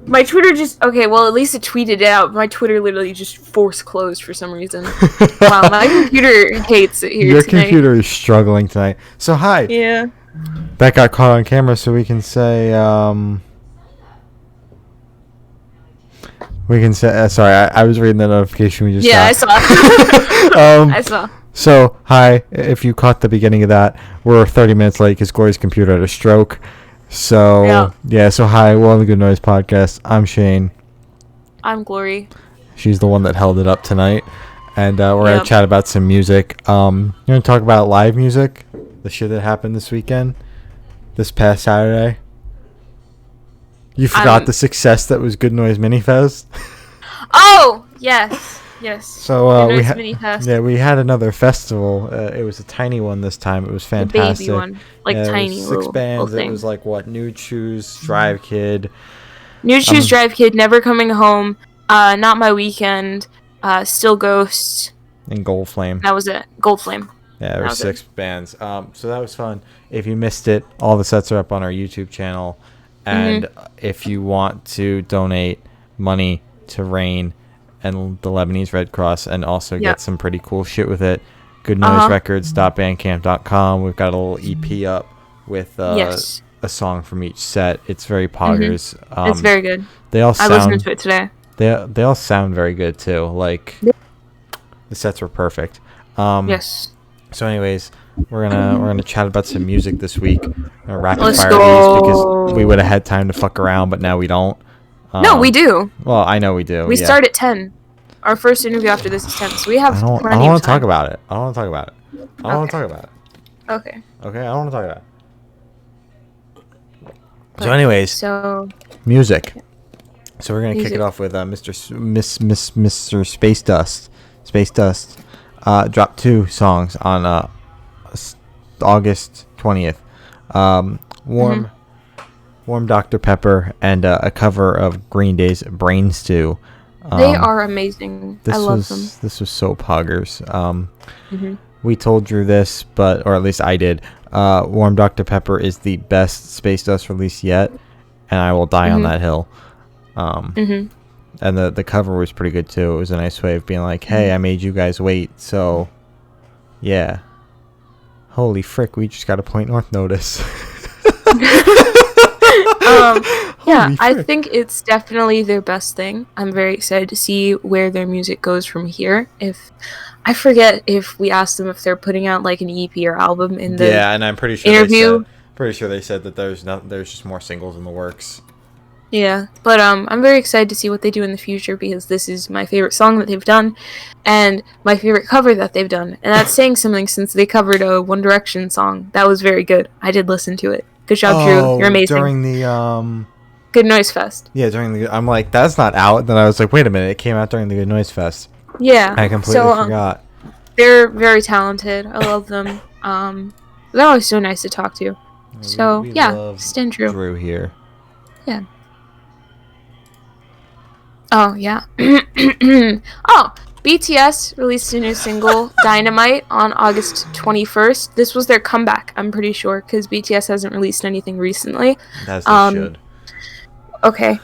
My Twitter just... Okay, well, at least it tweeted it out. My Twitter literally just force closed for some reason. Wow, my computer hates it here Your tonight. computer is struggling tonight. So, hi. Yeah. That got caught on camera, so we can say, sorry, I was reading the notification we just got. Yeah, I saw. I saw. So, hi, if you caught the beginning of that, we're 30 minutes late because Glory's computer had a stroke. So, yeah, so hi, we're on the Good Noise Podcast. I'm Shane. I'm Glory. She's the one that held it up tonight. And we're going to chat about some music. You want to talk about live music? The shit that happened this weekend? This past Saturday? You forgot the success that was Good Noise Mini Fest? Oh, yes. Yes. So we had another festival. It was a tiny one this time. It was fantastic. The baby one, tiny little 6 bands. Thing. It was like Nude Shoes, Drive Kid. Nude Shoes, Drive Kid, Never Coming Home, Not My Weekend, Still Ghosts, and Gold Flame. That was it. Gold Flame. Yeah, there were 6 bands. So that was fun. If you missed it, all the sets are up on our YouTube channel. And if you want to donate money to Rain and the Lebanese Red Cross and also get some pretty cool shit with it, goodnoiserecords.bandcamp.com. We've got a little EP up with a song from each set. It's very poggers. It's very good. I listened to it today. They all sound very good too. Like the sets were perfect. Yes. So anyways, we're gonna chat about some music this week. Rapid fire these because we would have had time to fuck around, but now we don't. No, we do. Well, I know we do. We start at 10. Our first interview after this is 10, so we have plenty of time. I don't want to talk about it. I don't want to talk about it. Okay. Okay, I don't want to talk about it. So anyways, music. So we're gonna kick it off with Mr. Space Dust. Space Dust dropped 2 songs on August 20th. Warm Dr. Pepper and a cover of Green Day's Brain Stew. They are amazing. I love them. This was so poggers. We told Drew this, or at least I did. Warm Dr. Pepper is the best Space Dust release yet, and I will die on that hill. And the cover was pretty good too. It was a nice way of being like, hey, I made you guys wait, so yeah. Holy frick, we just got a Point North notice. I think it's definitely their best thing. I'm very excited to see where their music goes from here. I forget if we asked them if they're putting out like an EP or album in the and I'm pretty sure interview. They said that there's just more singles in the works. Yeah, but I'm very excited to see what they do in the future because this is my favorite song that they've done and my favorite cover that they've done. And that's saying something since they covered a One Direction song. That was very good. I did listen to it. Good job, Drew. You're amazing. During the Good Noise Fest. Yeah, I'm like, that's not out. Then I was like, wait a minute, it came out during the Good Noise Fest. Yeah. I completely forgot. They're very talented. I love them. They're always so nice to talk to. So Stan Drew. Drew here. Yeah. Oh yeah. BTS released a new single, Dynamite, on August 21st. This was their comeback, I'm pretty sure, because BTS hasn't released anything recently. As they should. Okay.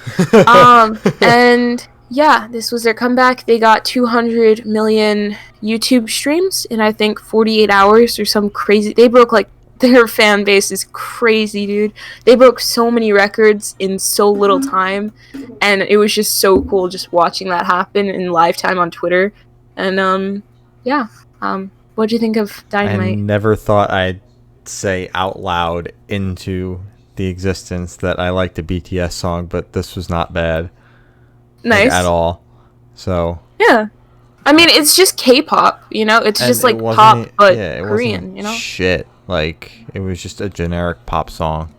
And yeah, this was their comeback. They got 200 million YouTube streams in, I think, 48 hours or some crazy... They broke, their fan base is crazy, dude. They broke so many records in so little time, and it was just so cool just watching that happen in live time on Twitter. And what'd you think of Dynamite? I never thought I'd say out loud into the existence that I liked a BTS song, but this was not bad. Nice. At all. So yeah, I mean, it's just K-pop, it's just pop but Korean, shit. It was just a generic pop song.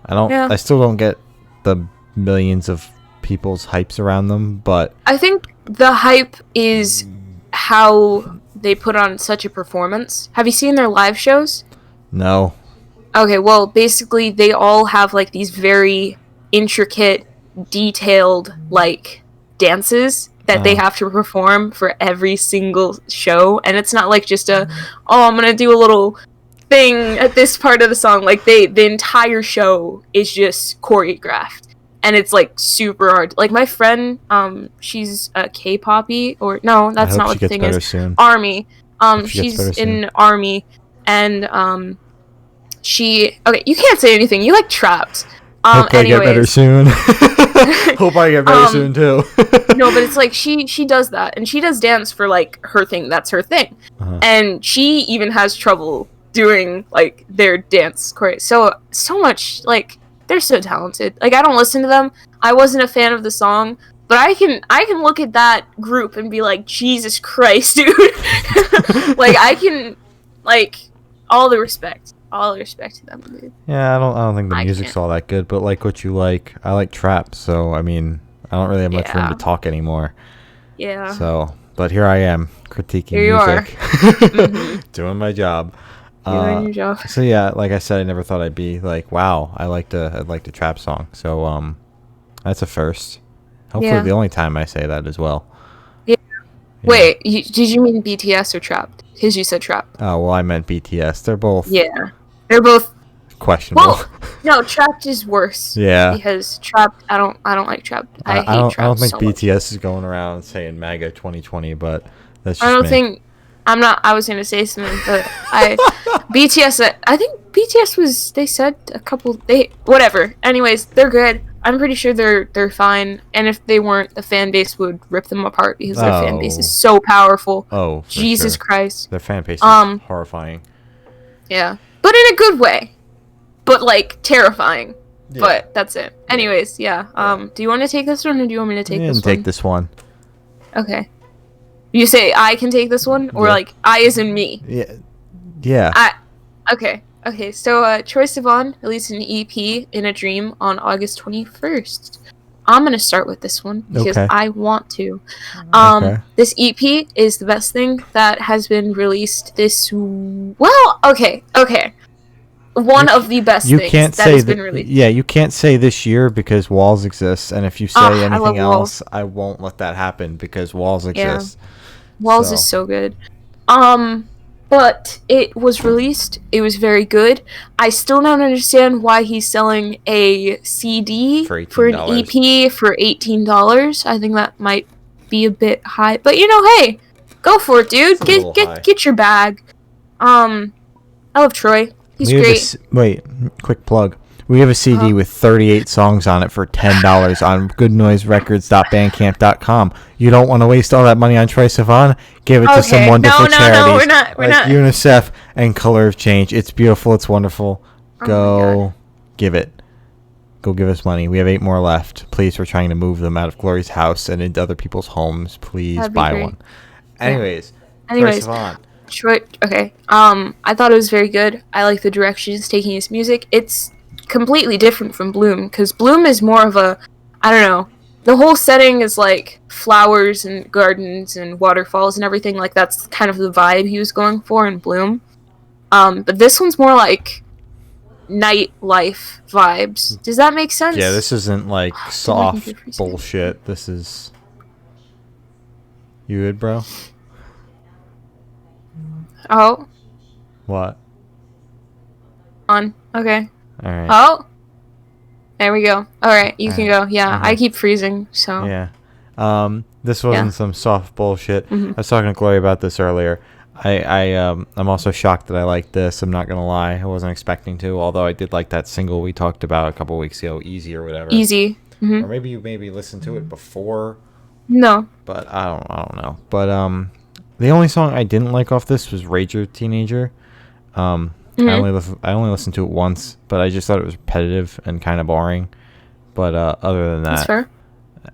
I still don't get the millions of people's hypes around them, but I think the hype is how they put on such a performance. Have you seen their live shows? No. Okay, well, basically they all have these very intricate, detailed dances that they have to perform for every single show, and it's not just I'm gonna do a little thing at this part of the song. The entire show is just choreographed, and it's like super hard. Like my friend, she's a K-poppy, or no, that's not what the thing is. Soon. Army. She's in Army, and she. Okay, you can't say anything. You like Trapped. Hope I get better soon. Hope I get better soon too. No, but it's like she does that, and she does dance for like her thing. That's her thing, and she even has trouble doing like their dance choreo. So much, like, they're so talented. Like, I don't listen to them. I wasn't a fan of the song, but I can look at that group and be like, Jesus Christ, dude. Like, I can, like, all the respect to them, dude. Yeah, I don't think the music's all that good, but like what you like. I like trap, so I mean, I don't really have much room to talk anymore. Yeah. So, but here I am critiquing music, doing my job. Doing your job. So yeah, like I said, I never thought I'd be like, wow, I like the trap song. So that's a first. Hopefully, the only time I say that as well. Yeah. Wait, did you mean BTS or Trapped? Because you said Trapped. Oh well, I meant BTS. They're both. Yeah, they're both questionable. Well, no, Trapped is worse. Yeah. Because Trapped, I don't like Trapped. I hate Trapped. I don't think so BTS much. is going around saying MAGA 2020, but that's just I don't me. think. I'm not. I was gonna say something, but BTS. I think BTS was. They said a couple. Whatever. Anyways, they're good. I'm pretty sure they're fine. And if they weren't, the fan base would rip them apart because their fan base is so powerful. Oh, Jesus Christ. Their fan base is horrifying. Yeah, but in a good way. But like terrifying. Yeah. But that's it. Anyways, yeah. Do you want to take this one, or do you want me to take this one? Take this one. Okay. You say I can take this one, or like I as in me? Yeah. Yeah. Okay. So Troye Sivan released an EP, In a Dream, on August 21st. I'm gonna start with this one because I want to. This EP is the best thing that has been released this. Well, okay. One of the best things that has been released. Yeah, you can't say this year because Walls exists, and if you say anything else, I won't let that happen because Walls exists. Yeah. Walls is so good. But it was released. It was very good. I still don't understand why he's selling a CD for an EP for $18. I think that might be a bit high. But hey, go for it, dude. Get your bag. I love Troye. He's great. Wait, quick plug. We have a CD with 38 songs on it for $10 on goodnoiserecords.bandcamp.com. You don't want to waste all that money on Troye Sivan? Give it to some wonderful charities. No, we're not. UNICEF and Color of Change. It's beautiful. It's wonderful. Go give it. Go give us money. We have 8 more left. Please, we're trying to move them out of Glory's house and into other people's homes. Please buy one. Anyways, Troye Sivan. Okay. I thought it was very good. I like the direction he's taking his music. It's completely different from Bloom, because Bloom is more of a, I don't know, the whole setting is like flowers and gardens and waterfalls and everything. Like, that's kind of the vibe he was going for in Bloom. But this one's more like nightlife vibes. Does that make sense? Yeah, this isn't like soft bullshit. This is... You good, bro? Oh. What? Okay. Alright. Oh. There we go. Alright, you can go. Yeah, I keep freezing, so. Yeah. This wasn't some soft bullshit. I was talking to Glory about this earlier. I'm also shocked that I like this. I'm not gonna lie. I wasn't expecting to, although I did like that single we talked about a couple weeks ago, Easy or whatever. Easy. Or maybe you listened to it before. No. But I don't know. But the only song I didn't like off this was Rager Teenager. I only listened to it once, but I just thought it was repetitive and kind of boring. But other than that, that's fair.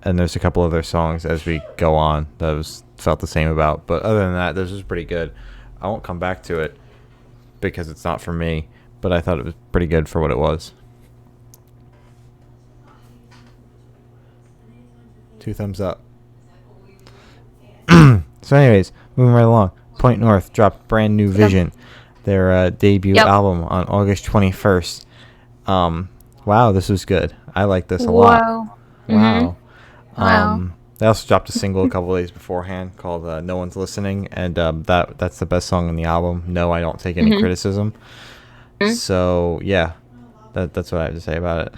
And there's a couple other songs as we go on that felt the same about. But other than that, this was pretty good. I won't come back to it because it's not for me, but I thought it was pretty good for what it was. 2 thumbs up. So anyways, moving right along. Point North dropped Brand New Vision, their debut album on August 21st. Wow, this was good. I like this a lot. Wow. They also dropped a single a couple days beforehand called No One's Listening, and that's the best song on the album. No, I don't take any criticism. So, yeah, that's what I have to say about it.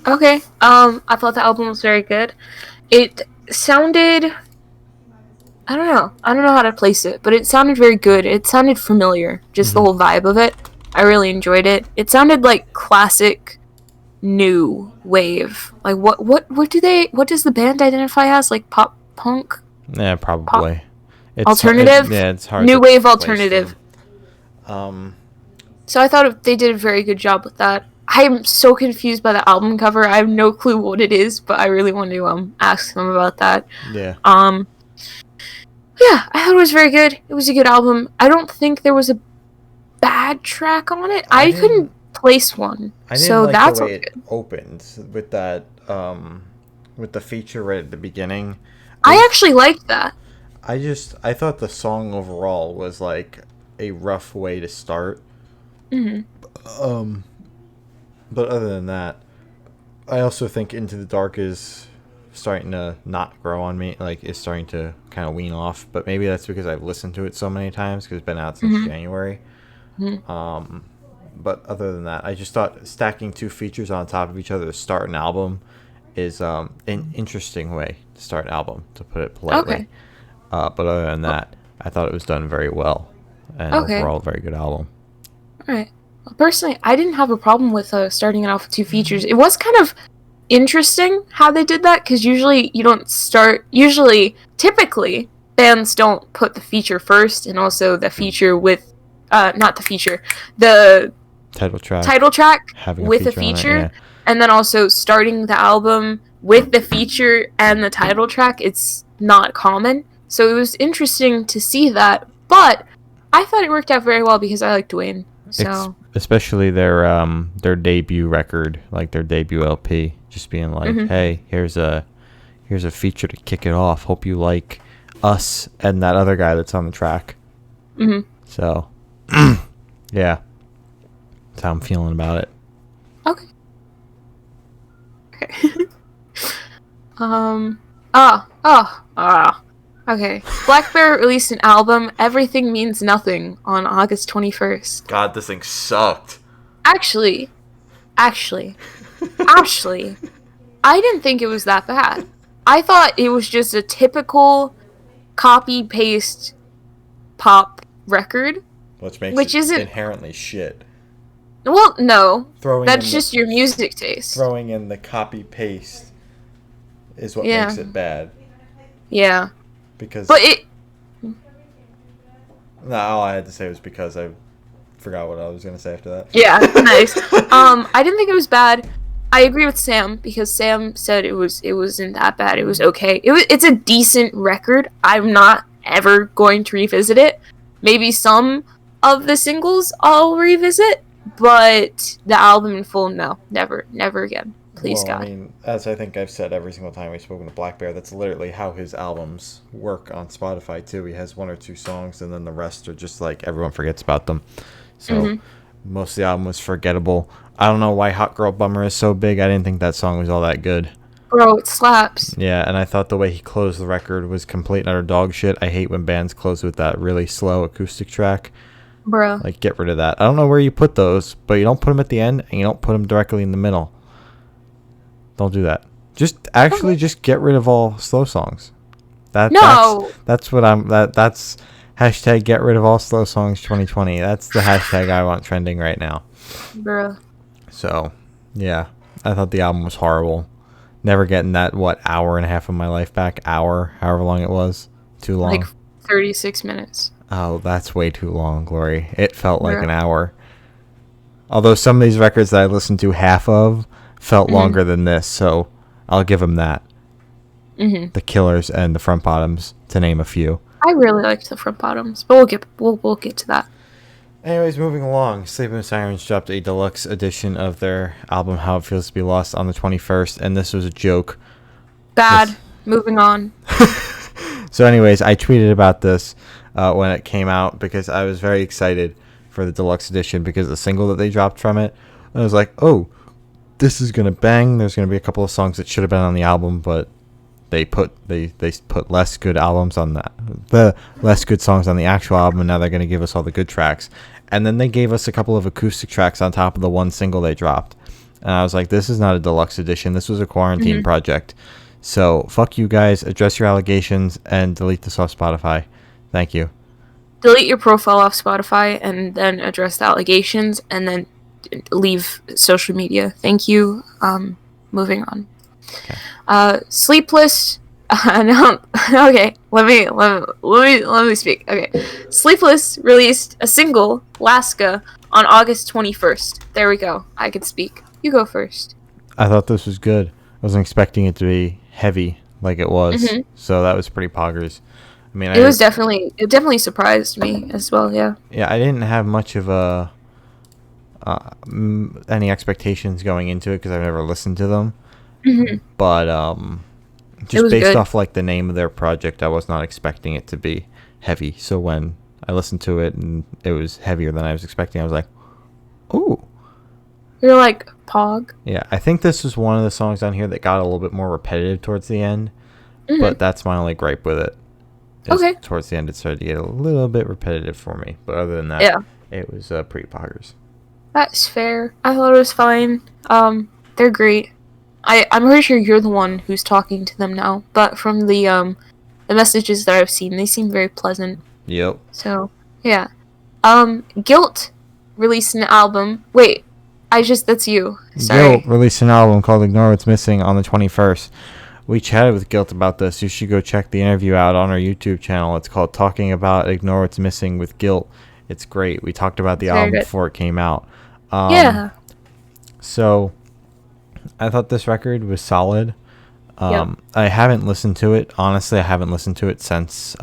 Okay. I thought the album was very good. It sounded, I don't know. I don't know how to place it, but it sounded very good. It sounded familiar. Just the whole vibe of it. I really enjoyed it. It sounded like classic new wave. Like what does the band identify as? Like pop punk? Yeah, Pop probably. alternative? Yeah, it's hard. New To wave place alternative. them. So I thought they did a very good job with that. I'm so confused by the album cover. I have no clue what it is, but I really want to ask them about that. Yeah. Yeah, I thought it was very good. It was a good album. I don't think there was a bad track on it. I couldn't place one. I didn't so like that's the way good. it opens with that with the feature right at the beginning. I actually liked that. I thought the song overall was like a rough way to start. But other than that, I also think Into the Dark is starting to not grow on me. Like, it's starting to kind of wean off. But maybe that's because I've listened to it so many times because it's been out since January. But other than that, I just thought stacking two features on top of each other to start an album is an interesting way to start an album, to put it politely. Okay. But other than that, I thought it was done very well. And overall, a very good album. All right. Well, personally, I didn't have a problem with starting it off with two features. It was kind of interesting how they did that, because usually you don't start... typically, bands don't put the feature first, and also the feature with... not the feature. The title track having with a feature, and then also starting the album with the feature and the title track. It's not common. So it was interesting to see that, but I thought it worked out very well because I like Dwayne. So especially their debut record, like their debut LP, just being like, hey, here's a feature to kick it off. Hope you like us and that other guy that's on the track. So yeah, that's how I'm feeling about it. Okay. Okay. Blackbear released an album, Everything Means Nothing, on August 21st. God, this thing sucked. Actually, I didn't think it was that bad. I thought it was just a typical copy-paste pop record. Which isn't inherently shit. Well, no. That's just your music taste. Throwing in the copy-paste is what makes it bad. Yeah. Because... But it... No, all I had to say was because I forgot what I was going to say after that. Yeah, nice. I didn't think it was bad. I agree with Sam, because Sam said it wasn't that bad. It was okay. It's a decent record. I'm not ever going to revisit it. Maybe some of the singles I'll revisit, but the album in full, no. Never again. Please, God. I mean, as I think I've said every single time we've spoken to Blackbear, that's literally how his albums work on Spotify, too. He has one or two songs, and then the rest are just like everyone forgets about them. So most of the album was forgettable. I don't know why Hot Girl Bummer is so big. I didn't think that song was all that good. Bro, it slaps. Yeah, and I thought the way he closed the record was complete and utter dog shit. I hate when bands close with that really slow acoustic track. Bro. Like, get rid of that. I don't know where you put those, but you don't put them at the end, and you don't put them directly in the middle. Don't do that. Just get rid of all slow songs. That's what that's hashtag get rid of all slow songs 2020. That's the hashtag I want trending right now. Bro. So, yeah. I thought the album was horrible. Never getting that, hour and a half of my life back? However long it was. Too long. Like 36 minutes. Oh, that's way too long, Glory. It felt like an hour. Although some of these records that I listened to half of felt longer than this, so I'll give them that. The Killers and the Front Bottoms, to name a few. I really liked the Front Bottoms, but we'll get to that. Anyways, moving along, Sleeping with Sirens dropped a deluxe edition of their album How It Feels to Be Lost on the 21st, and this was a joke. Bad. Moving on. So anyways, I tweeted about this when it came out because I was very excited for the deluxe edition because the single that they dropped from it, I was like, oh, this is going to bang. There's going to be a couple of songs that should have been on the album, but they put less good albums on the less good songs on the actual album, and now they're going to give us all the good tracks. And then they gave us a couple of acoustic tracks on top of the one single they dropped. And I was like, this is not a deluxe edition. This was a quarantine Mm-hmm. project. So fuck you guys. Address your allegations and delete this off Spotify. Thank you. Delete your profile off Spotify and then address the allegations and then leave social media. Thank you. Moving on. Okay. Sleepless. No, okay, let me speak. Okay, Sleepless released a single, Laska, on August 21st. There we go. I could speak. You go first. I thought this was good. I wasn't expecting it to be heavy like it was. Mm-hmm. So that was pretty poggers. I mean, It definitely surprised me as well. Yeah. Yeah, I didn't have much of a any expectations going into it because I've never listened to them. Mm-hmm. But just based good. off like the name of their project, I was not expecting it to be heavy. So when I listened to it and it was heavier than I was expecting, I was like, "Ooh." You're like Pog. Yeah, I think this was one of the songs on here that got a little bit more repetitive towards the end. Mm-hmm. But that's my only gripe with it. Okay. Towards the end, it started to get a little bit repetitive for me. But other than that, Yeah. it was pretty poggers. That's fair. I thought it was fine. They're great. I'm pretty sure you're the one who's talking to them now, but from the messages that I've seen, they seem very pleasant. Yep. So, yeah. Guilt released an album. Wait, that's you. Sorry. Guilt released an album called Ignore What's Missing on the 21st. We chatted with Guilt about this. You should go check the interview out on our YouTube channel. It's called Talking About Ignore What's Missing with Guilt. It's great. We talked about the album before it came out. Yeah. So, I thought this record was solid. Yep. I haven't listened to it. Honestly, I haven't listened to it since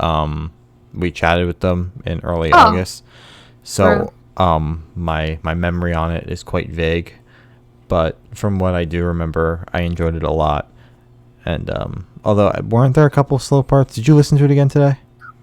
we chatted with them in early August. So, my memory on it is quite vague. But from what I do remember, I enjoyed it a lot. And although weren't there a couple slow parts? Did you listen to it again today?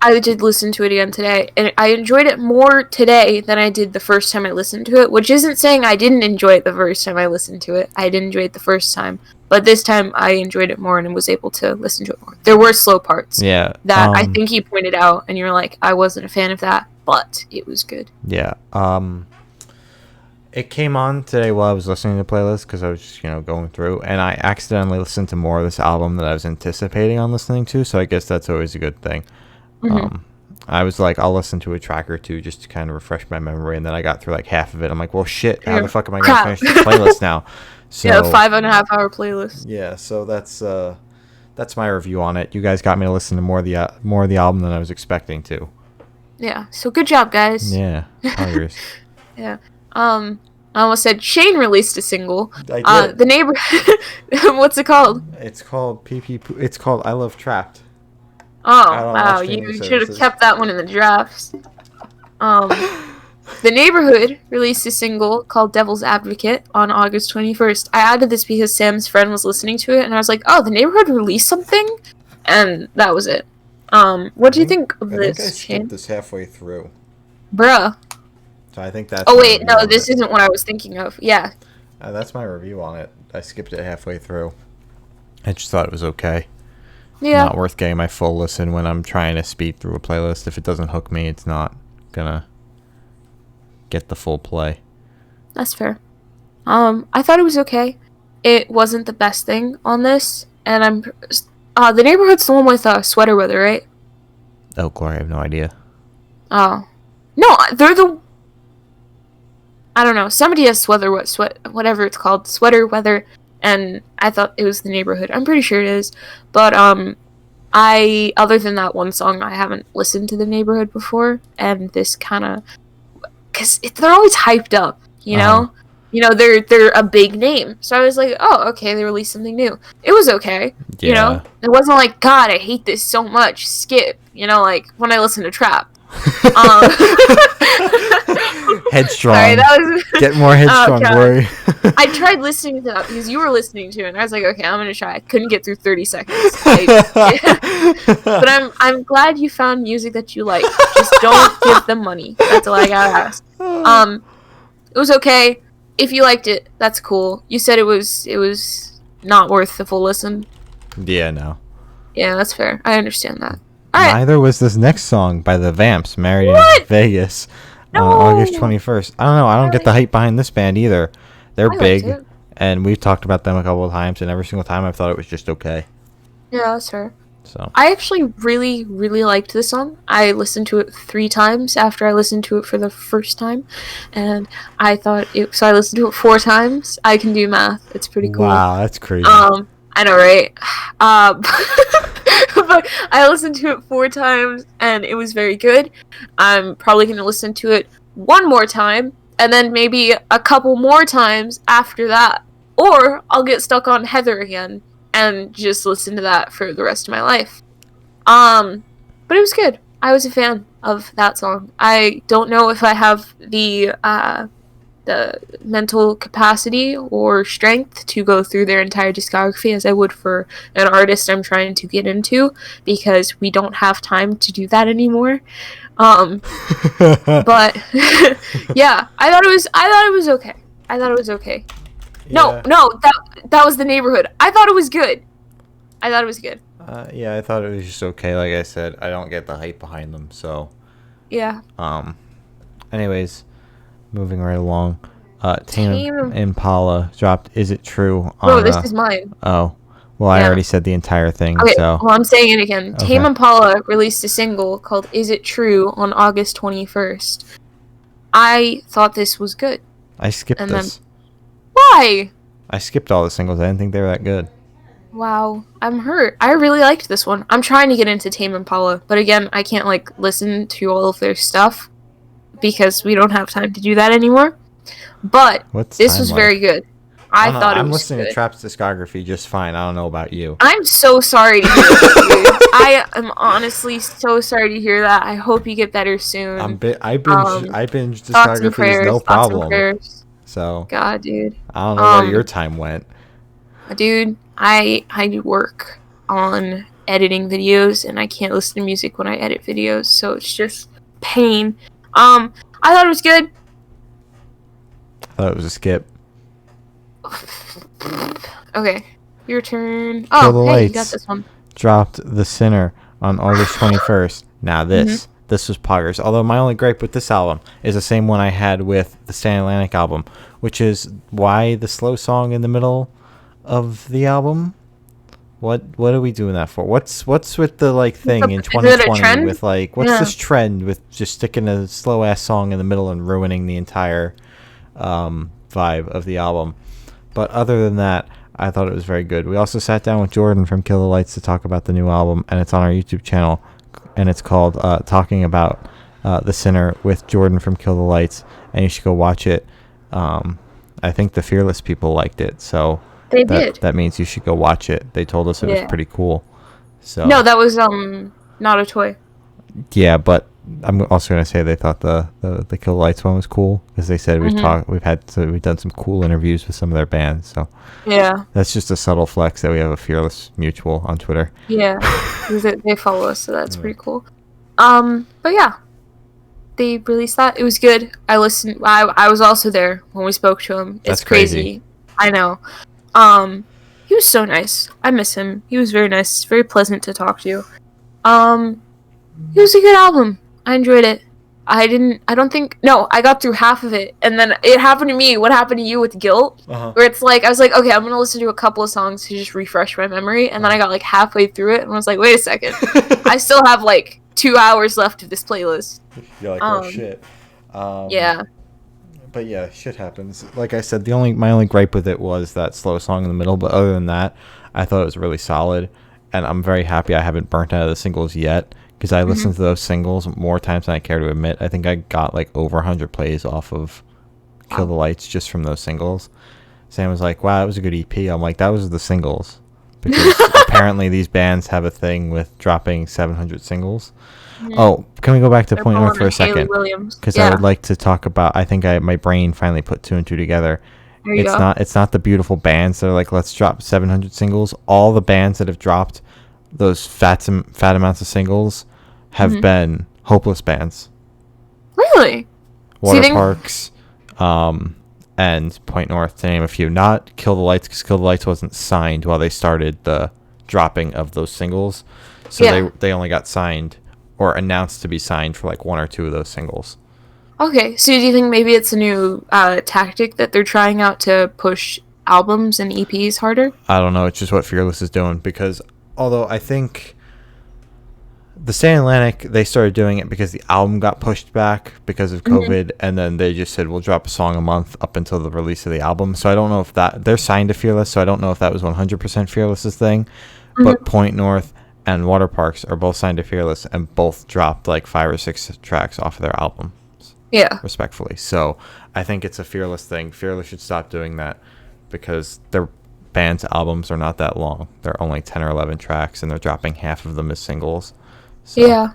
I did listen to it again today, and I enjoyed it more today than I did the first time I listened to it, which isn't saying I didn't enjoy it the first time I listened to it. I did enjoy it the first time, but this time I enjoyed it more and was able to listen to it more. There were slow parts that I think he pointed out, and you were like, I wasn't a fan of that, but it was good. Yeah. It came on today while I was listening to the playlist because I was just, going through, and I accidentally listened to more of this album that I was anticipating on listening to, so I guess that's always a good thing. Mm-hmm. I was like, I'll listen to a track or two just to kind of refresh my memory, and then I got through like half of it. I'm like, well, shit, how the fuck am I going to finish this playlist now? So, yeah, 5.5 hour playlist. Yeah, so that's my review on it. You guys got me to listen to more of the album than I was expecting to. Yeah, so good job, guys. Yeah, poggers. Yeah. I almost said Shane released a single. I did. The neighbor. What's it called? It's called It's called I Love Trapped. Oh, wow. You should have kept that one in the drafts. The Neighborhood released a single called Devil's Advocate on August 21st. I added this because Sam's friend was listening to it, and I was like, oh, The Neighborhood released something? And that was it. What do you think of this, I Shane? skipped this halfway through. Bruh. So I think that's... Oh, wait, no, this isn't what I was thinking of. Yeah. That's my review on it. I skipped it halfway through. I just thought it was okay. Yeah. Not worth getting my full listen when I'm trying to speed through a playlist. If it doesn't hook me, it's not gonna get the full play. That's fair. I thought it was okay. It wasn't the best thing on this, and The Neighborhood's the one with Sweater Weather, right? Oh, Glory, I have no idea. Oh. No, they're the... I don't know. Somebody has whatever it's called, Sweater Weather, and I thought it was The Neighborhood. I'm pretty sure it is. But, other than that one song, I haven't listened to The Neighborhood before, and this kind of... Because they're always hyped up, you know? You know, they're a big name. So I was like, oh, okay, they released something new. It was okay, you know? It wasn't like, God, I hate this so much, skip, you know, like when I listen to trap. Headstrong. Sorry, that was... Get more headstrong, Glory. I tried listening to that because you were listening to it, and I was like, okay, I'm gonna try. I couldn't get through 30 seconds. But I'm glad you found music that you like. Just don't give them money. That's all I gotta ask. It was okay. If you liked it, that's cool. You said it was not worth the full listen. Yeah, no. Yeah, that's fair. I understand that. All right. Neither was this next song by the Vamps, Married in Vegas, on August 21st. I don't know. I don't get the hype behind this band either. They're big. and we've talked about them a couple of times, and every single time I've thought it was just okay. Yeah, that's fair. So I actually really, really liked this song. I listened to it 3 times after I listened to it for the first time, and I thought it. So I listened to it 4 times. I can do math. It's pretty cool. wow, that's crazy. I know, right? But I listened to it 4 times, and it was very good. I'm probably gonna listen to it one more time, and then maybe a couple more times after that, or I'll get stuck on Heather again and just listen to that for the rest of my life. But it was good. I was a fan of that song. I don't know if I have the mental capacity or strength to go through their entire discography as I would for an artist I'm trying to get into, because we don't have time to do that anymore. But yeah, I thought it was okay. I thought it was okay. Yeah. No, that was The Neighborhood. I thought it was good. I thought it was good. Yeah, I thought it was just okay. Like I said, I don't get the hype behind them. So, Yeah. Anyways, moving right along. Tame Tame Impala dropped "Is It True" on. No, this is mine. Oh, well, I Yeah. already said the entire thing. Okay, So well, I'm saying it again. Okay. Tame Impala released a single called "Is It True" on August 21st. I thought this was good. I skipped And this. Why? I skipped all the singles. I didn't think they were that good. Wow, I'm hurt. I really liked this one. I'm trying to get into Tame Impala, but again, I can't listen to all of their stuff because we don't have time to do that anymor. But What's this time was like? very good. I don't know. thought it I'm was listening good. to Trap's discography just fine. I don't know about you. I'm so sorry to hear that, dude. I am honestly so sorry to hear that. I hope you get better soon. I binge Thoughts and discographies prayers. no Thoughts and problem. prayers. So God, dude. I don't know where your time went. Dude, I work on editing videos, and I can't listen to music when I edit videos, so it's just pain. I thought it was good. I thought it was a skip. Okay, your turn. Kill the Oh, hey, you Lights. got this one. Dropped The Sinner on August 21st. Now this was poggers. Although my only gripe with this album is the same one I had with the Stan Atlantic album, which is why the slow song in the middle of the album. What are we doing that for? What's with the thing in 2020 with what's this trend with just sticking a slow ass song in the middle and ruining the entire vibe of the album? But other than that, I thought it was very good. We also sat down with Jordan from Kill the Lights to talk about the new album, and it's on our YouTube channel, and it's called Talking About The Sinner with Jordan from Kill the Lights, and you should go watch it. I think the Fearless people liked it, so they did. That means you should go watch it. They told us it was pretty cool. So no, that was not a toy. Yeah, but I'm also gonna say they thought the Kill the Lights one was cool because they said we've done some cool interviews with some of their bands. So yeah, that's just a subtle flex that we have a Fearless mutual on Twitter. Yeah, they follow us, so that's pretty cool. But yeah, they released that. It was good. I listened. I was also there when we spoke to him. It's That's crazy. I know. He was so nice. I miss him. He was very nice. Very pleasant to talk to. It was a good album. I enjoyed it. I got through half of it, and then it happened to me. What happened to you with Guilt? Where it's I was like, okay, I'm gonna listen to a couple of songs to just refresh my memory, and then I got halfway through it, and I was like, wait a second, I still have 2 hours left of this playlist. You're like, oh shit. Yeah. But yeah, shit happens. Like I said, my only gripe with it was that slow song in the middle. But other than that, I thought it was really solid, and I'm very happy I haven't burnt out of the singles yet because I listened to those singles more times than I care to admit. I think I got over 100 plays off of Kill the Lights just from those singles. Sam was like, "Wow, that was a good EP." I'm like, "That was the singles," because apparently these bands have a thing with dropping 700 singles. Oh, can we go back to Point North for a second? Because I would like to talk about. I think my brain finally put 2 and 2 together. It's not the beautiful bands that are let's drop 700 singles. All the bands that have dropped those fat amounts of singles have been hopeless bands. Really? Waterparks, and Point North, to name a few. Not Kill the Lights, because Kill the Lights wasn't signed while they started the dropping of those singles. So they only got signed or announced to be signed for 1 or 2 of those singles. Okay, so do you think maybe it's a new tactic that they're trying out to push albums and EPs harder? I don't know. It's just what Fearless is doing, because although I think the Stand Atlantic, they started doing it because the album got pushed back because of COVID, and then they just said we'll drop a song a month up until the release of the album. So I don't know if that, they're signed to Fearless, so I don't know if that was 100% Fearless's thing. But Point North and Water Parks are both signed to Fearless, and both dropped like 5 or 6 tracks off of their albums. Yeah. Respectfully. So I think it's a Fearless thing. Fearless should stop doing that, because their band's albums are not that long. They're only 10 or 11 tracks, and they're dropping half of them as singles. So yeah.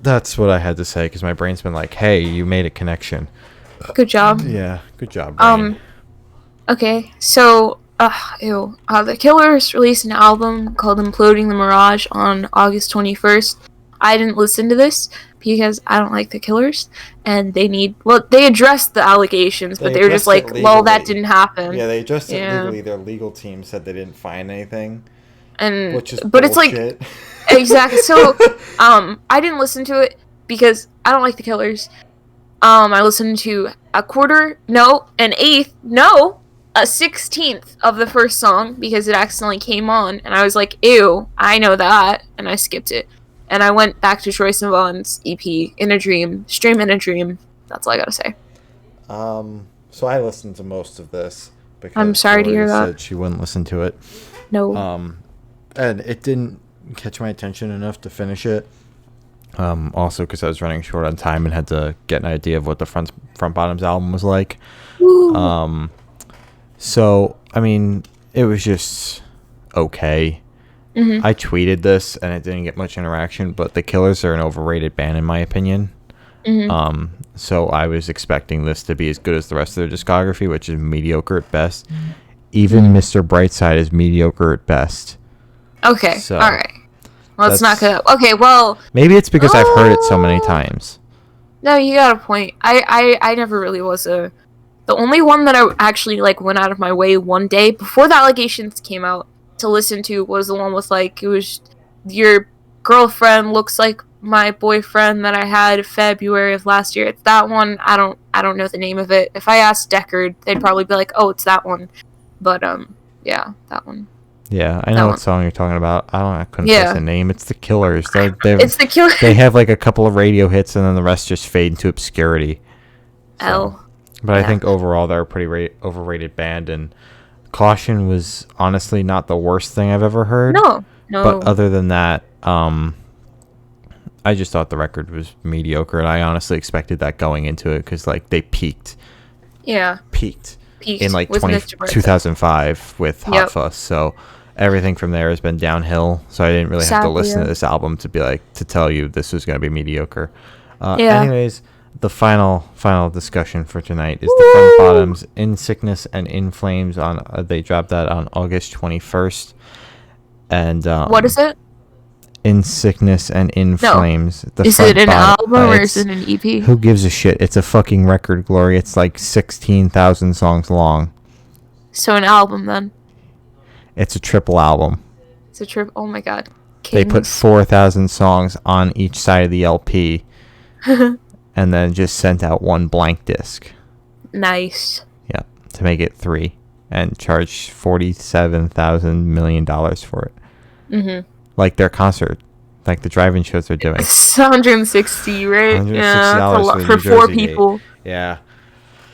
That's what I had to say, because my brain's been like, hey, you made a connection. Good job. Yeah, good job, brain. Okay, so, the Killers released an album called Imploding the Mirage on August 21st. I didn't listen to this because I don't like the Killers, and they addressed the allegations, but they were just like, well, that didn't happen. Yeah, they addressed it legally. Their legal team said they didn't find anything. Which is but bullshit. It's like, exactly. So, I didn't listen to it because I don't like the Killers. I listened to an eighth, a 16th of the first song because it accidentally came on, and I was like, ew, I know that, and I skipped it. And I went back to Troye Sivan's EP, In a Dream, Stream In a Dream. That's all I gotta say. So I listened to most of this because I'm sorry to hear that. Said she wouldn't listen to it. No. And it didn't catch my attention enough to finish it. Also because I was running short on time and had to get an idea of what the Front Bottoms album was like. Ooh. So I mean, it was just okay. I tweeted this and it didn't get much interaction, but the Killers are an overrated band in my opinion. So I was expecting this to be as good as the rest of their discography, which is mediocre at best. Even Mr. Brightside is mediocre at best. Okay, so all right. Well, it's not good. Okay, well, maybe it's because I've heard it so many times. No, you got a point. I never really was the only one that I actually like went out of my way one day before the allegations came out to listen to was the one with like, it was your girlfriend looks like my boyfriend that I had February of last year. It's that one. I don't know the name of it. If I asked Deckard, they'd probably be like, oh, it's that one. But yeah, that one. Yeah, I know what song you're talking about. I couldn't guess the name. It's the Killers. It's the Killers. They have like a couple of radio hits, and then the rest just fade into obscurity. So. But I think overall they're a pretty overrated band, and Caution was honestly not the worst thing I've ever heard. No. But other than that, I just thought the record was mediocre, and I honestly expected that going into it because like they peaked. Yeah. Peaked in like 2005 with Hot Fuss. So everything from there has been downhill. So I didn't really have to listen to this album to tell you this was going to be mediocre. Anyways, the final discussion for tonight is the Front Bottoms, In Sickness and In Flames. They dropped that on August 21st. And what is it? In Sickness and In Flames. Is it an album or is it an EP? Who gives a shit? It's a fucking record, Glory. It's like 16,000 songs long. So an album then? It's a triple album. It's a trip. Oh my god. Kings. They put 4,000 songs on each side of the LP. And then just sent out one blank disc. Nice. Yeah, to make it 3, and charged $47,000 million for it. Like their concert, like the drive-in shows they're doing. It's 160, right? $160 yeah, for 4 people. Gate. Yeah.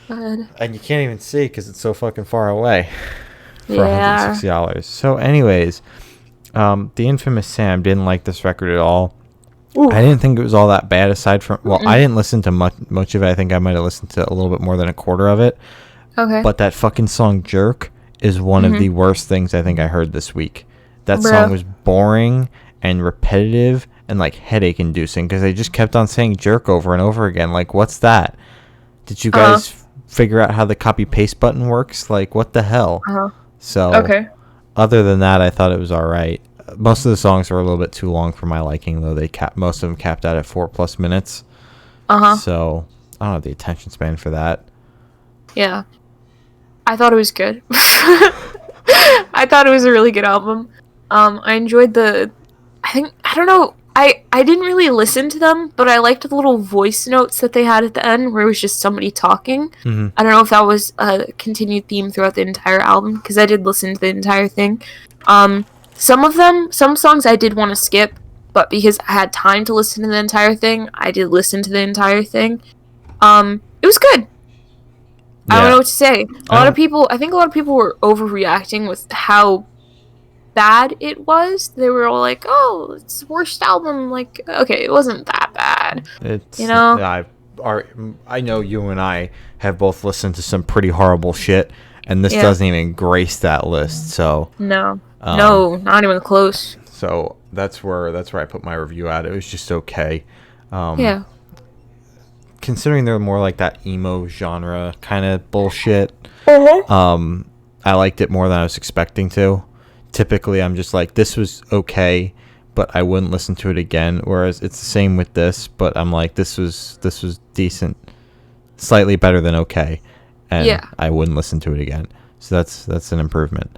God. And you can't even see because it's so fucking far away. For $160. So, anyways, the infamous Sam didn't like this record at all. Ooh. I didn't think it was all that bad aside from... Well, I didn't listen to much of it. I think I might have listened to a little bit more than a quarter of it. Okay. But that fucking song Jerk is one of the worst things I think I heard this week. That song was boring and repetitive and like headache inducing because they just kept on saying jerk over and over again. Like, what's that? Did you guys figure out how the copy paste button works? Like, what the hell? So, other than that, I thought it was all right. Most of the songs were a little bit too long for my liking, though. Most of them capped out at 4+ minutes. So I don't have the attention span for that. Yeah, I thought it was good. I thought it was a really good album. I enjoyed I don't know I didn't really listen to them, but I liked the little voice notes that they had at the end where it was just somebody talking. Mm-hmm. I don't know if that was a continued theme throughout the entire album, because I did listen to the entire thing. Some songs I did want to skip, but because I had time to listen to the entire thing, I did listen to the entire thing. It was good. I don't know what to say. I think a lot of people were overreacting with how bad it was. They were all like, "Oh, it's the worst album." Like, okay, it wasn't that bad. It's, you know? I know you and I have both listened to some pretty horrible shit, and this doesn't even grace that list. So no, not even close. So that's where I put my review at. It was just okay. Considering they're more like that emo genre kind of bullshit, I liked it more than I was expecting to. Typically, I'm just like, this was okay, but I wouldn't listen to it again. Whereas it's the same with this, but I'm like, this was decent, slightly better than okay, and I wouldn't listen to it again. So that's an improvement.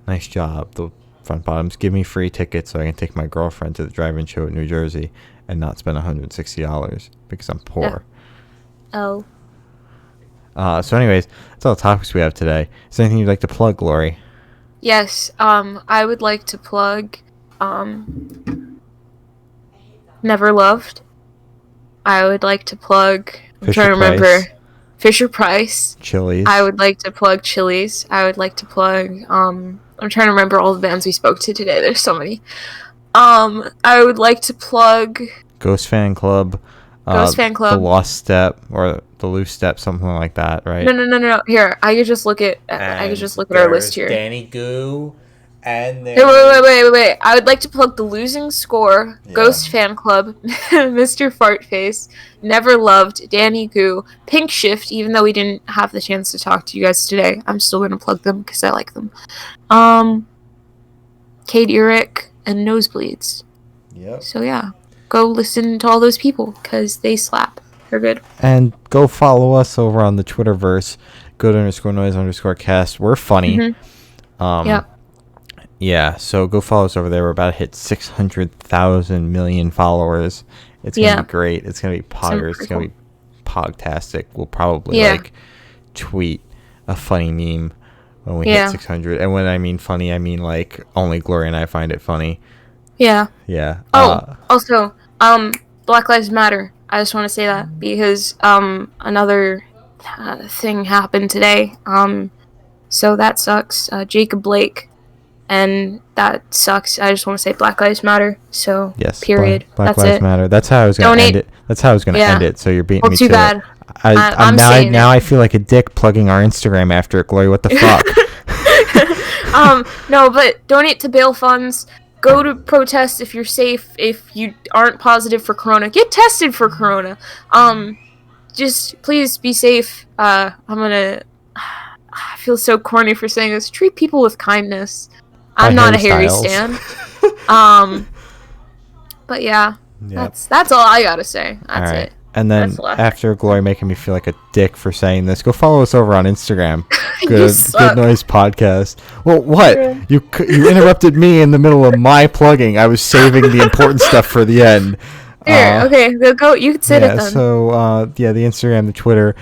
Nice job. The front bottoms give me free tickets so I can take my girlfriend to the drive-in show in New Jersey and not spend $160 because I'm poor. Oh. So anyways, that's all the topics we have today. Is there anything you'd like to plug, Glory? Yes, I would like to plug, Never Loved. I would like to plug, Fisher Price. Chili's. I would like to plug Chili's. I would like to plug, I'm trying to remember all the bands we spoke to today. There's so many. I would like to plug Ghost Fan Club. The Lost Step or the Loose Step, something like that, right? No. Here, I could just look at our list here. Danny Goo, and wait. I would like to plug The Losing Score, Ghost Fan Club, Mr. Fartface, Never Loved, Danny Goo, Pink Shift. Even though we didn't have the chance to talk to you guys today, I'm still gonna plug them because I like them. Kate Urich and Nosebleeds. Yep. So yeah. Go listen to all those people because they slap. They're good. And go follow us over on the Twitterverse. Good_noise_cast. We're funny. Yeah, so go follow us over there. We're about to hit 600,000 million followers. It's going to be great. It's going to be poggers. It's going to be pogtastic. We'll probably tweet a funny meme when we hit 600. And when I mean funny, I mean like only Gloria and I find it funny. Yeah. Also, Black Lives Matter. I just want to say that because another thing happened today. So that sucks. Jacob Blake, and that sucks. I just want to say Black Lives Matter. So yes, period. Black Lives Matter. That's how I was going to end it. That's how I was going to end it. So you're beating me too to bad. it. I feel like a dick plugging our Instagram after it, Glory. What the fuck? No, but donate to bail funds. Go to protests if you're safe. If you aren't positive for corona, get tested for corona. Just please be safe. I feel so corny for saying this. Treat people with kindness. I'm not a Harry stan. But that's all I gotta say. That's it. And then after Glory making me feel like a dick for saying this, go follow us over on Instagram. Good Noise Podcast. Well, what? You interrupted me in the middle of my plugging. I was saving the important stuff for the end. Here, okay, go. You can say it then. So, the Instagram, the Twitter.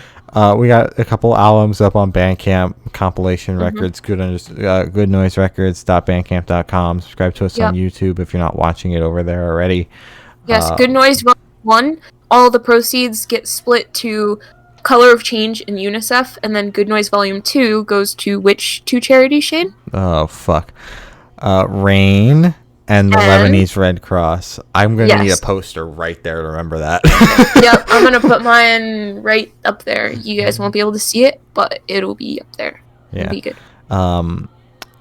We got a couple albums up on Bandcamp, compilation records, goodnoiserecords.bandcamp.com. Subscribe to us on YouTube if you're not watching it over there already. Yes, Good Noise Volume 1. All the proceeds get split to Color of Change and UNICEF, and then Good Noise Volume 2 goes to which two charities, Shane? Oh, fuck. Rain and the Lebanese Red Cross. I'm going to need a poster right there to remember that. Yep, I'm going to put mine right up there. You guys won't be able to see it, but it'll be up there. It'll be good.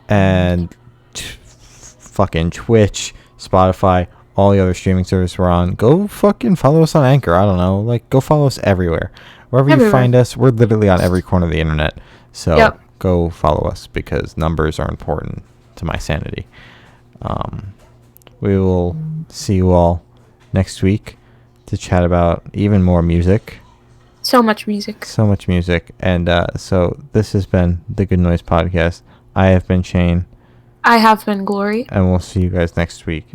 And fucking Twitch, Spotify, all the other streaming services we're on. Go fucking follow us on Anchor. I don't know. Like, go follow us everywhere. Wherever you find us, we're literally on every corner of the internet. So go follow us because numbers are important to my sanity. We will see you all next week to chat about even more music. So much music. And so this has been the Good Noise Podcast. I have been Shane. I have been Glory. And we'll see you guys next week.